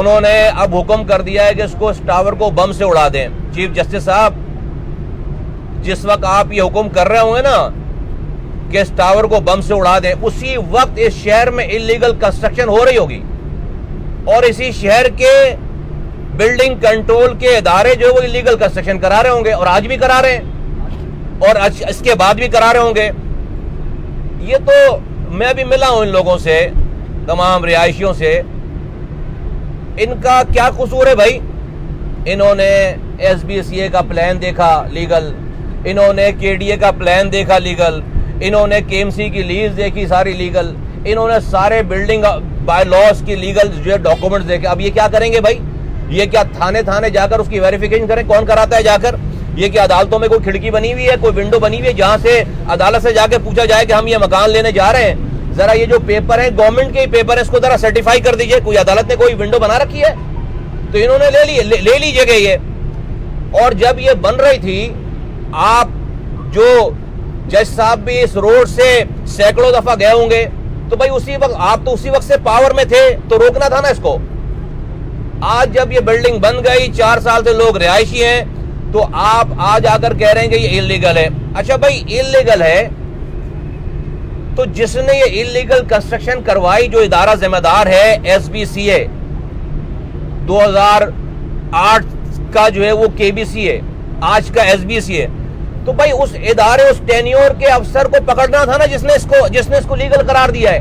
انہوں نے اب حکم کر دیا ہے کہ اس کو اس ٹاور کو بم سے اڑا دیں. چیف جسٹس صاحب, جس وقت آپ یہ حکم کر رہے ہوں گے نا کہ اس ٹاور کو بم سے اڑا دیں, اسی وقت اس شہر میں انلیگل کنسٹرکشن ہو رہی ہوگی اور اسی شہر کے بلڈنگ کنٹرول کے ادارے جو وہ انلیگل کنسٹرکشن کرا رہے ہوں گے, اور آج بھی کرا رہے ہیں اور اس کے بعد بھی کرا رہے ہوں گے. یہ تو میں بھی ملا ہوں ان لوگوں سے, تمام رہائشیوں سے. ان کا کیا قصور ہے بھائی؟ انہوں نے ایس بی سی اے کا پلان دیکھا لیگل, انہوں نے کے ڈی اے کا پلان دیکھا لیگل, انہوں نے کے ایم سی کی لیز دیکھی ساری لیگل, انہوں نے سارے بلڈنگ بائی لاز کی لیگل جو ہے ڈاکومنٹس دیکھے. اب یہ کیا کریں گے بھائی؟ یہ کیا تھانے جا کر اس کی ویریفیکیشن کریں؟ کون کراتا ہے جا کر؟ یہ کہ عدالتوں میں کوئی کھڑکی بنی ہوئی ہے, کوئی ونڈو بنی ہوئی ہے جہاں سے عدالت سے جا کے پوچھا جائے کہ ہم یہ مکان لینے جا رہے ہیں, ذرا یہ جو پیپر ہے گورنمنٹ کے پیپر ہے اس کو ذرا سرٹیفائی کر دیجئے. کوئی عدالت نے کوئی ونڈو بنا رکھی ہے؟ تو انہوں نے لے لیجئے گا یہ. اور جب یہ بن رہی تھی, آپ جو جج صاحب بھی اس روڈ سے سینکڑوں دفعہ گئے ہوں گے, تو بھائی اسی وقت آپ تو اسی وقت سے پاور میں تھے تو روکنا تھا نا اس کو. آج جب یہ بلڈنگ بن گئی, 4 سال سے لوگ رہائشی ہیں, تو آپ آج آ کر کہہ رہے ہیں کہ یہ انلیگل ہے. اچھا بھائی انلیگل ہے تو جس نے یہ انلیگل کنسٹرکشن کروائی, جو ادارہ ذمہ دار ہے ایس بی سی اے, 2008 کا جو ہے وہ کے بی سی ہے, آج کا ایس بی سی ہے, تو بھائی اس ادارے اس ٹینیور کے افسر کو پکڑنا تھا نا جس نے اس کو لیگل قرار دیا ہے.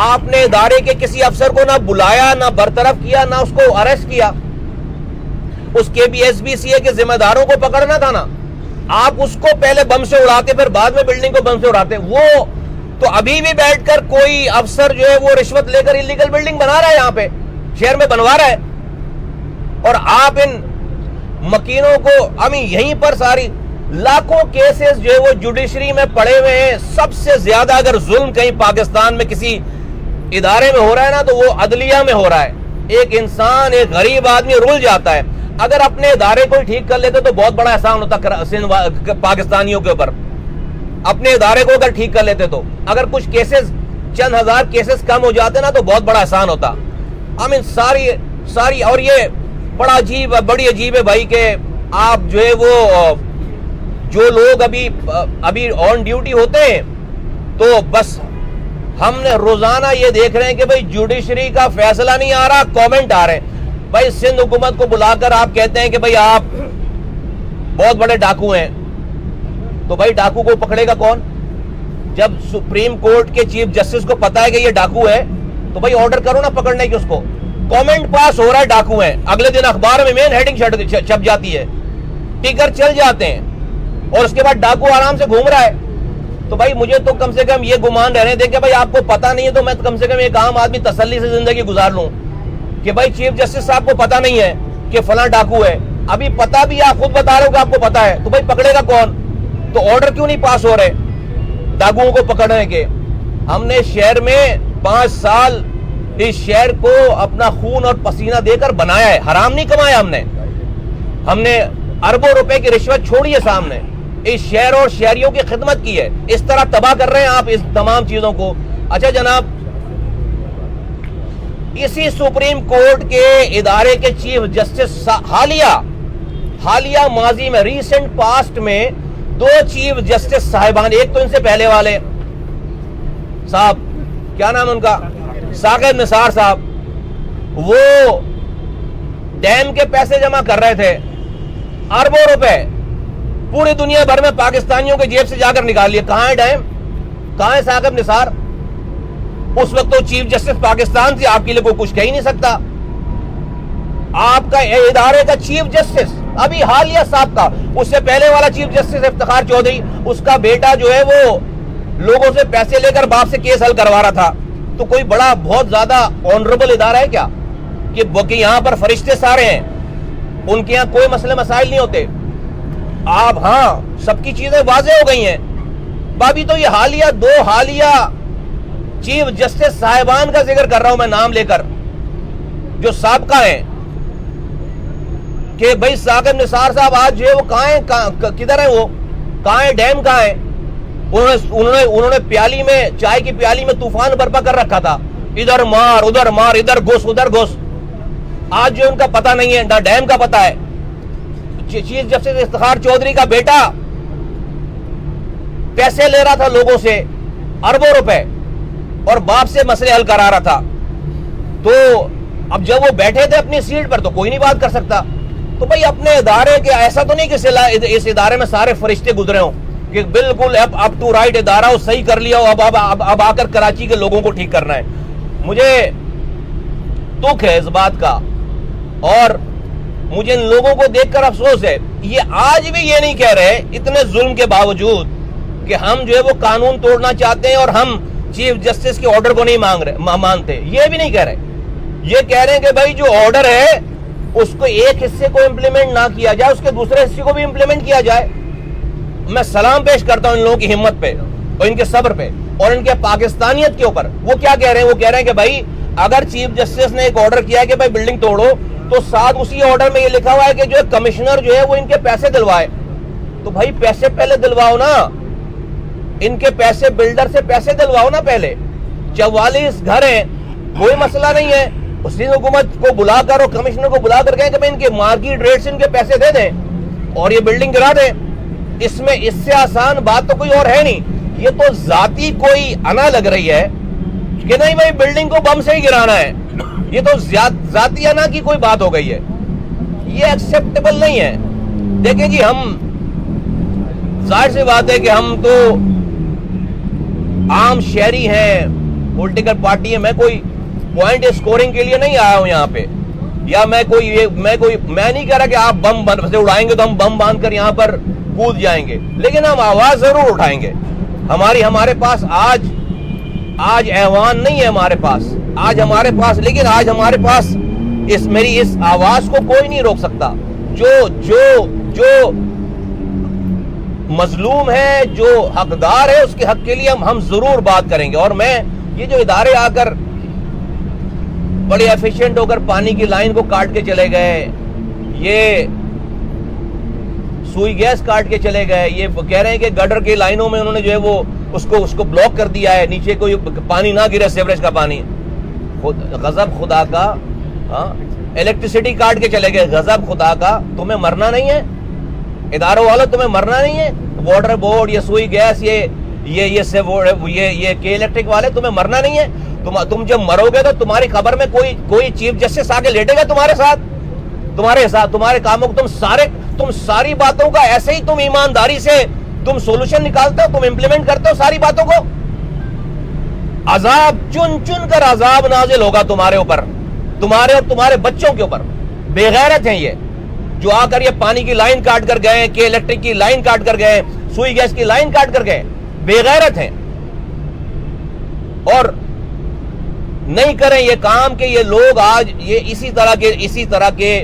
آپ نے ادارے کے کسی افسر کو نہ بلایا, نہ برطرف کیا, نہ اس کو اریسٹ کیا. اس کے بھی ایس بی سی اے کے ذمہ داروں کو پکڑنا تھا نا. آپ اس کو پہلے بم سے اڑاتے, پھر بعد میں بلڈنگ کو بم سے اڑاتے. وہ تو ابھی بھی بیٹھ کر کوئی افسر جو ہے وہ رشوت لے کر انلیگل بلڈنگ بنا رہا ہے, یہاں پہ شہر میں بنوا رہا ہے, اور آپ ان مکینوں کو ابھی یہیں پر ساری لاکھوں کیسز جو ہے وہ جوڈیشری میں پڑے ہوئے ہیں. سب سے زیادہ اگر ظلم کہیں پاکستان میں کسی ادارے میں ہو رہا ہے نا تو وہ عدلیہ میں ہو رہا ہے. ایک انسان, ایک غریب آدمی رول جاتا ہے. اگر اپنے ادارے کو ٹھیک کر لیتے تو بہت بڑا احسان ہوتا پاکستانیوں کے اوپر. اپنے ادارے کو اگر ٹھیک کر لیتے تو اگر کچھ کیسز, چند ہزار کیسز کم ہو جاتے نا تو بہت بڑا احسان ہوتا. ساری اور یہ بڑا بڑی عجیب ہے بھائی کہ آپ جو ہے وہ جو لوگ ابھی آن ڈیوٹی ہوتے ہیں تو بس ہم نے روزانہ یہ دیکھ رہے ہیں کہ بھائی جوڈیشری کا فیصلہ نہیں آ رہا, کامنٹ آ رہے ہیں. بھائی سندھ حکومت کو بلا کر آپ کہتے ہیں کہ بھائی آپ بہت بڑے ڈاکو ہیں, تو بھائی ڈاکو کو پکڑے گا کون؟ جب سپریم کورٹ کے چیف جسٹس کو پتا ہے کہ یہ ڈاکو ہے تو بھائی آرڈر کرو نا پکڑنے کی اس کو. کامنٹ پاس ہو رہا ہے ڈاکو ہیں, اگلے دن اخبار میں مین ہیڈنگ چھپ جاتی ہے, ٹکر چل جاتے ہیں, اور اس کے بعد ڈاکو آرام سے گھوم رہا ہے. تو بھائی مجھے تو کم سے کم یہ گمان رہنے دیں کہ بھائی آپ کو پتا نہیں ہے, تو میں کم سے کم ایک عام آدمی تسلی سے زندگی گزار لوں کہ بھائی چیف جسٹس صاحب کو پتا نہیں ہے کہ فلاں ڈاکو ہے. ابھی پتا بھی آپ خود بتا رہے ہو کہ آپ کو پتا ہے, تو بھائی پکڑے گا کون؟ تو آرڈر کیوں نہیں پاس ہو رہے ڈاکوؤں کو پکڑنے کے؟ ہم نے شہر میں 5 سال اس شہر کو اپنا خون اور پسینہ دے کر بنایا ہے, حرام نہیں کمایا ہم نے اربوں روپے کی رشوت چھوڑی ہے سامنے, اس شہر اور شہریوں کی خدمت کی ہے. اس طرح تباہ کر رہے ہیں آپ اس تمام چیزوں کو. اچھا جناب, اسی سپریم کورٹ کے ادارے کے چیف جسٹس حالیہ ماضی میں, ریسنٹ پاسٹ میں 2 چیف جسٹس صاحبان, ایک تو ان سے پہلے والے صاحب, کیا نام ان کا, ثاقب نثار صاحب, وہ ڈیم کے پیسے جمع کر رہے تھے, اربوں روپے پوری دنیا بھر میں پاکستانیوں کے جیب سے جا کر نکال لیے. کہاں ہے ڈیم؟ کہاں ہے ثاقب نثار؟ اس وقت تو چیف جسٹس پاکستان سے, آپ کے لیے کوئی کچھ کہہ ہی نہیں سکتا. آپ کا ادارے کا چیف جسٹس ابھی حالیہ صاحب کا, اس سے پہلے والا چیف جسٹس افتخار چودھری, اس کا بیٹا جو ہے وہ لوگوں سے پیسے لے کر باپ سے کیس حل کروا رہا تھا. تو کوئی بڑا بہت زیادہ آنریبل ادارہ ہے کیا کہ یہاں پر فرشتے سارے ہیں, ان کے یہاں کوئی مسئلے مسائل نہیں ہوتے؟ آپ ہاں سب کی چیزیں واضح ہو گئی ہیں. بابی تو یہ 2 حالیہ چیف جسٹس صاحبان کا ذکر کر رہا ہوں میں نام لے کر, جو سابقہ ہیں, کہ بھائی ثاقب نثار صاحب آج جو ہے وہ کہاں ہیں, کدھر ہیں وہ, کہاں ہیں, ڈیم کہاں ہے؟ انہوں نے پیالی میں, چائے کی پیالی میں طوفان برپا کر رکھا تھا, ادھر مار ادھر مار, ادھر گھس ادھر گھس. آج جو ان کا پتہ نہیں ہے نہ ڈیم کا پتہ ہے. چیف جسٹس افتخار چودھری کا بیٹا پیسے لے رہا تھا لوگوں سے اربوں روپے اور باپ سے مسئلے حل کرا رہا تھا. تو اب جب وہ بیٹھے تھے اپنی سیٹ پر تو کوئی نہیں بات کر سکتا. تو بھائی اپنے ادارے کے ایسا تو نہیں کہ اس ادارے میں سارے فرشتے گزرے ہوں کہ بالکل اپ ٹو رائٹ ادارہ ہو, صحیح کر لیا ہو, اب آ کر کراچی کے لوگوں کو ٹھیک کرنا ہے. مجھے دکھ ہے اس بات کا اور مجھے ان لوگوں کو دیکھ کر افسوس ہے. یہ آج بھی یہ نہیں کہہ رہے اتنے ظلم کے باوجود کہ ہم جو ہے وہ قانون توڑنا چاہتے ہیں اور ہم چیف جسٹس کے آرڈر کو نہیں مانتے. یہ بھی نہیں کہہ رہے. یہ کہہ رہے ہیں کہ بھائی جو آرڈر ہے اس کو ایک حصے کو امپلیمنٹ نہ کیا جائے, اس کے دوسرے حصے کو بھی امپلیمنٹ کیا جائے. میں سلام پیش کرتا ہوں ان لوگوں کی ہمت پہ اور ان کے صبر پہ اور ان کے پاکستانیت کے اوپر. وہ کیا کہہ رہے ہیں؟ وہ کہہ رہے ہیں کہ بھائی اگر چیف جسٹس نے ایک آرڈر کیا ہے کہ بھائی بلڈنگ توڑو تو ساتھ اسی آرڈر میں یہ لکھا ہوا ہے کہ جو کمشنر جو ہے وہ ان کے پیسے دلوائے. تو بھائی پیسے پہلے دلواؤ نا, ان کے پیسے بلڈر سے پیسے دلواؤ نا پہلے. 44 گھر ہیں, کوئی مسئلہ نہیں ہے, اسی حکومت کو بلا کر اور کمشنر کو بلا کر کہیں کہ ان کے مارکیٹ ریٹ سے ان کے پیسے دے دیں اور یہ بلڈنگ گرا دیں. اس میں اس سے آسان بات تو کوئی اور ہے نہیں. یہ تو ذاتی کوئی انا لگ رہی ہے کہ نہیں بھائی بلڈنگ کو بم سے ہی گرانا ہے. یہ تو ذاتی انا کی کوئی بات ہو گئی ہے. یہ ایکسیپٹیبل نہیں ہے. دیکھیں جی, ہم ظاہر سی بات ہے کہ ہم تو عام شہری ہیں, پولیٹیکل پارٹی ہے. میں کوئی پوائنٹ اسکورنگ کے لیے نہیں آیا ہوں یہاں پہ, یا میں نہیں کہہ رہا کہ آپ بم سے اڑائیں گے تو ہم بم باندھ کر یہاں پر کود جائیں گے, لیکن ہم آواز ضرور اٹھائیں گے. ہمارے پاس آج ایوان نہیں ہے ہمارے پاس, لیکن آج ہمارے پاس میری اس آواز کو کوئی نہیں روک سکتا. جو مظلوم ہے, جو حقدار ہے, اس کے حق کے لیے ہم ضرور بات کریں گے. اور میں یہ جو ادارے آ کر بڑے ایفیشینٹ ہو کر پانی کی لائن کو کاٹ کے چلے گئے, یہ سوئی گیس کاٹ کے چلے گئے, یہ کہہ رہے ہیں کہ گٹر کی لائنوں میں انہوں نے جو ہے وہ اس کو بلاک کر دیا ہے, نیچے کوئی پانی نہ گرے, سیوریج کا پانی. غضب خدا کا. الیکٹریسٹی کاٹ کے چلے گئے, غضب خدا کا. تمہیں مرنا نہیں ہے اداروں والوں, تمہیں مرنا نہیں ہے. واٹر بورڈ, یہ سوئی گیس, یہ کے الیکٹرک والے, تمہیں مرنا نہیں ہے. تم جب مرو گے تو تمہاری خبر میں کوئی چیف جسٹس آ کے لیٹے گا تمہارے ساتھ تمہارے کاموں کو, تم ساری باتوں کا ایسے ہی تم ایمانداری سے تم سولوشن نکالتے ہو, تم امپلیمنٹ کرتے ہو ساری باتوں کو. عذاب چن کر عذاب نازل ہوگا تمہارے اوپر, تمہارے اور تمہارے بچوں کے اوپر. بے غیرت ہیں یہ جو آ کر یہ پانی کی لائن کاٹ کر گئے, کہ الیکٹرک کی لائن کاٹ کر گئے, سوئی گیس کی لائن کاٹ کر گئے. بے غیرت ہیں. اور نہیں کریں یہ کام کہ یہ لوگ آج یہ اسی طرح کے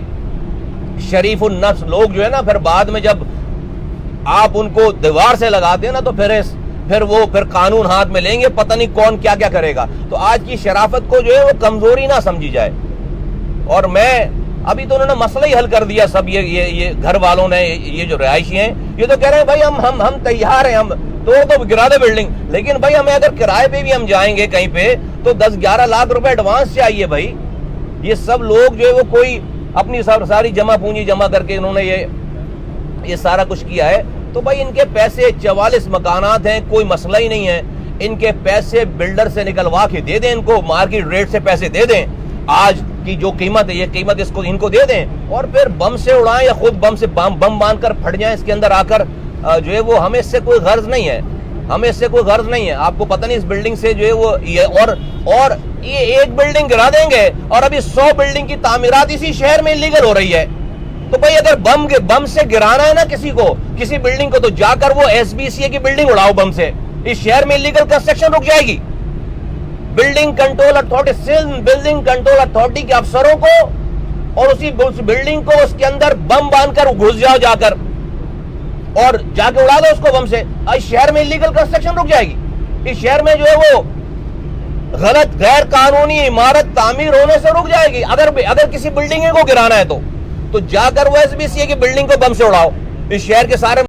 شریف النفس لوگ جو ہے نا, پھر بعد میں جب آپ ان کو دیوار سے لگاتے ہیں نا تو پھر قانون ہاتھ میں لیں گے, پتہ نہیں کون کیا کیا گا. تو آج کی شرافت کو جو ہے وہ کمزوری نہ سمجھی جائے. اور میں ابھی تو انہوں نے مسئلہ ہی حل کر دیا سب. یہ گھر والوں نے, یہ جو رہائشی ہیں, یہ تو کہہ رہے ہیں بھائی ہم تیار ہیں, ہم تو گرا دے بلڈنگ, لیکن بھائی ہمیں اگر کرائے پہ بھی ہم جائیں گے کہیں پہ تو 10-11 لاکھ روپے ایڈوانس چاہیے بھائی. یہ سب لوگ جو ہے وہ کوئی اپنی ساری جمع پونجی جمع کر کے انہوں نے یہ سارا کچھ کیا ہے. تو بھائی ان کے پیسے 44 مکانات ہیں, کوئی مسئلہ ہی نہیں ہے. ان کے پیسے بلڈر سے نکلوا کے دے دیں, ان کو مارکیٹ ریٹ سے پیسے دے دیں. آج کی جو قیمت ہے یہ قیمت ان کو دے دیں, اور پھر بم سے اڑائیں یا خود بم باندھ کر پھٹ جائیں اس کے اندر آ کر. جو ہے وہ ہمیں اس سے کوئی غرض نہیں ہے. آپ کو پتہ نہیں اس بلڈنگ سے جو ہے وہ اور یہ ایک بلڈنگ گرا دیں گے اور ابھی 100 بلڈنگ کی تعمیرات اسی شہر میں انلیگل ہو رہی ہے. تو بھائی اگر بم سے گرانا ہے نا کسی بلڈنگ کو, تو جا کر وہ SBCA کی بلڈنگ اڑاؤ بم سے. اس شہر میں انلیگل کنسٹرکشن رک جائے گی. بلڈنگ کنٹرول اتھارٹی کے افسروں کو اور اسی بلڈنگ کو اس کے اندر بم باندھ کر گھس جاؤ جا کر اور جا کے اڑا دو اس کو بم سے. اس شہر میں انلیگل کنسٹرکشن رک جائے گی. اس شہر میں جو ہے وہ غلط غیر قانونی عمارت تعمیر ہونے سے رک جائے گی. اگر کسی بلڈنگ کو گرانا ہے تو جا کر وہ SBCA کی بلڈنگ کو بم سے اڑاؤ. اس شہر کے سارے